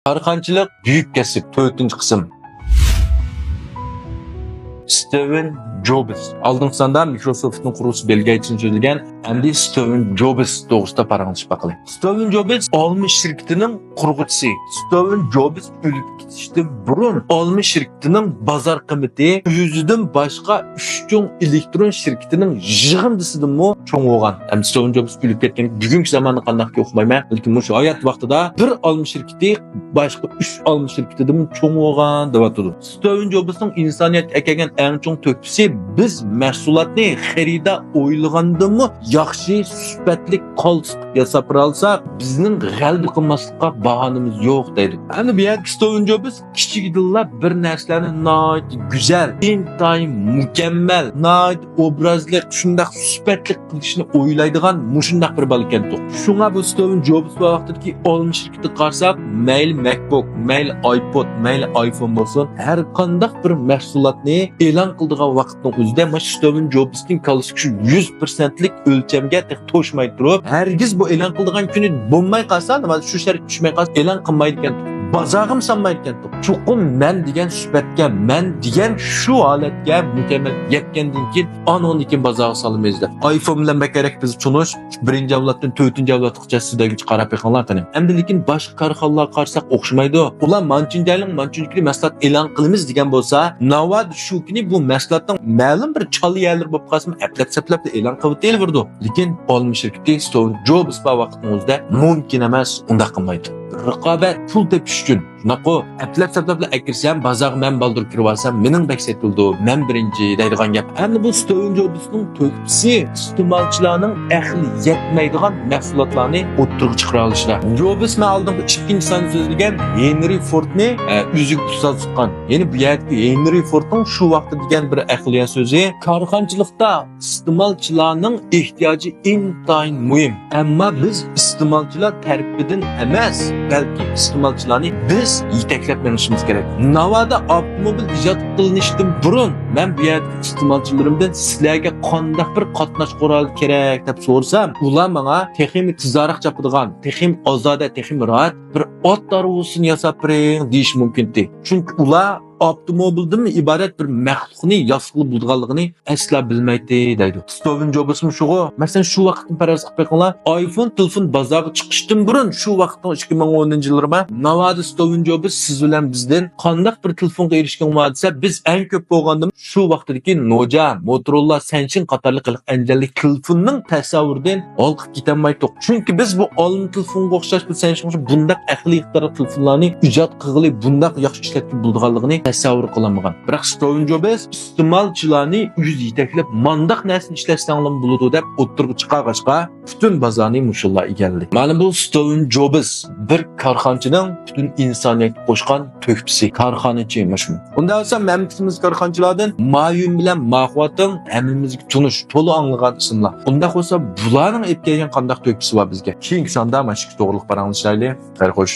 Karxanchilik büyük kesip 4-cü qism. Steve Jobs. Aldığın sanda Microsoft'un kurucusu Bill Gates'in sözlügen endi Steve Jobs doğrusta paranlaşıp bakalım. Steve Jobs olmuş şirketinin kurucusu. Steve Jobs ölüp gitişti burun. Olmuş şirketinin bazar kıymeti yüzüden başka 3 elektron şirketinin jığındısıdır mı çoğun oğan. Hem Steve Jobs ölüp ketken bugünkü zamanı kandak okumayma. Lekin şu hayat vaxtida bir almış şirketi başka 3 almış şirketidir mi çoğun oğan devatıdır. Steve Jobs'un insaniyet ekegen en çok tökpüsü biz mahsulatni xarida o'ylagandimi yaxshi sifatli qolsiq yasab alsak bizning g'alba qilmaslikqa bahonamiz yo'q deydi. Endi bu yerda Steve Jobs kichikdilla bir narsalarni nihoyat go'zal, intayin mukammal, nihoyat obrazli, shunday sifatli qilishni o'ylaydigan mushundaq bir bola ekan. Shunga bu Steve Jobs vaqtidagi olmuş şirketi qarsak, mayli MacBook, mayli iPod, mayli iPhone bo'lsin, har qanday bir mahsulotni e'lon qildigan vaqtning o'zida Steve Jobs'ning kalışı 100%lik ölçemge to'shmay turib, hergiz bu e'lon qildigan kuni bo'lmay qolsa, nima shu shart tushmay qolsa, e'lon qilmaydi ekan. Bazağım sanmaydı ekan. Chuqur men degan sifatga, men degan shu holatga mukammal yetgandan keyin anonikin bazağ salmayızda. iPhone bilan bakarak biz tunush 1-avloddan 4-avlodgacha sizlarga qarab beqanlar qani. Endi lekin boshqa korxonalar qarsak o'xshamaydi. Ular manchunjalik mahsulot e'lon qilamiz degan bo'lsa, navad shu kuni bu mahsulotning ma'lum bir chol yerlar bo'lib qolsin, aplab-saplab e'lon qilib deyilverdi. Lekin olmuş şirketi Steve Jobs bu vaqtning o'zida mumkin emas, unda qilmaydi. Raqobat pul tepish uchun shunaqa aplab-saplab akirsam, bazaq men baldur kirib olsam, mening baksat bo'ldi, men birinchi deydigan gap. Endi bu Steve Jobs'ning to'kpisi iste'molchilarning ahli yetmaydigan mahsulotlarni o'ttirib chiqara olishlar. Jobs men oldingi ikkinchi son so'zlagan Henry Fordni uzuk tutgan. Ya'ni bu yerda Henry Fordning shu vaqtda degan bir ahliya so'zi korxonchilikda iste'molchilarning ehtiyoji intayin muhim. Ammo biz iste'molchilar tarafidan emas, balki iste'molchilarni biz yetaklab menishimiz kerak. Navada avtomobil ijod qilinishdan burun men bu yerda iste'molchilarimdan sizlarga qanday bir qatnash qurol kerak deb so'rsam, ular menga texnik tizoriq chapadigan, texnik ozoda, texnik rohat bir ot darvosini yasab bering deyish mumkin-di. Chunki ular avtomobildan iborat bir maxluqni yasqilib bo'lganligini asla bilmaydi deydi. Steve Jobs shugo, masalan shu vaqtni faraz qilib qo'yinglar, iPhone telefon bozorga chiqishdan burun shu vaqtning 2010-yillarida navada Steve Jobs siz bilan bizdan qanday bir telefonga erishgan desa, biz eng ko'p bo'lganda shu vaqtdagi Nokia, Motorola, Samsung qatorli anjallik telefonning tasavvuridan olqib ketolmaydik. Chunki biz bu olmi telefonga o'xshash bir Samsung bunday aqliy ixtiro telefonlarni ijod qilg'ili bunday yaxshi ishlatib bo'lganligini tasavvur qilamagan. Biroq Steve Jobs iste'molchilarni yüz yetaklab mandaq narsani ishlatsanglar bo'ladi deb o'ttirib chiqarg'achqa butun bozorni mushullar egalladi. Mana bu Steve Jobs bir korxonchining butun insoniyatga qo'shgan to'kpisi, korxonachi emasmi? Unda esa mamlakatimiz korxonchilardan Mayun bilan Mahvatning hammamizga tunish, to'liq anglagan ismlar. Unda bo'lsa bularning epkelgan qanday to'kpisi bor bizga? Keyingi sonda mashq to'g'riliq paranglashaylik. Xayr xo'sh.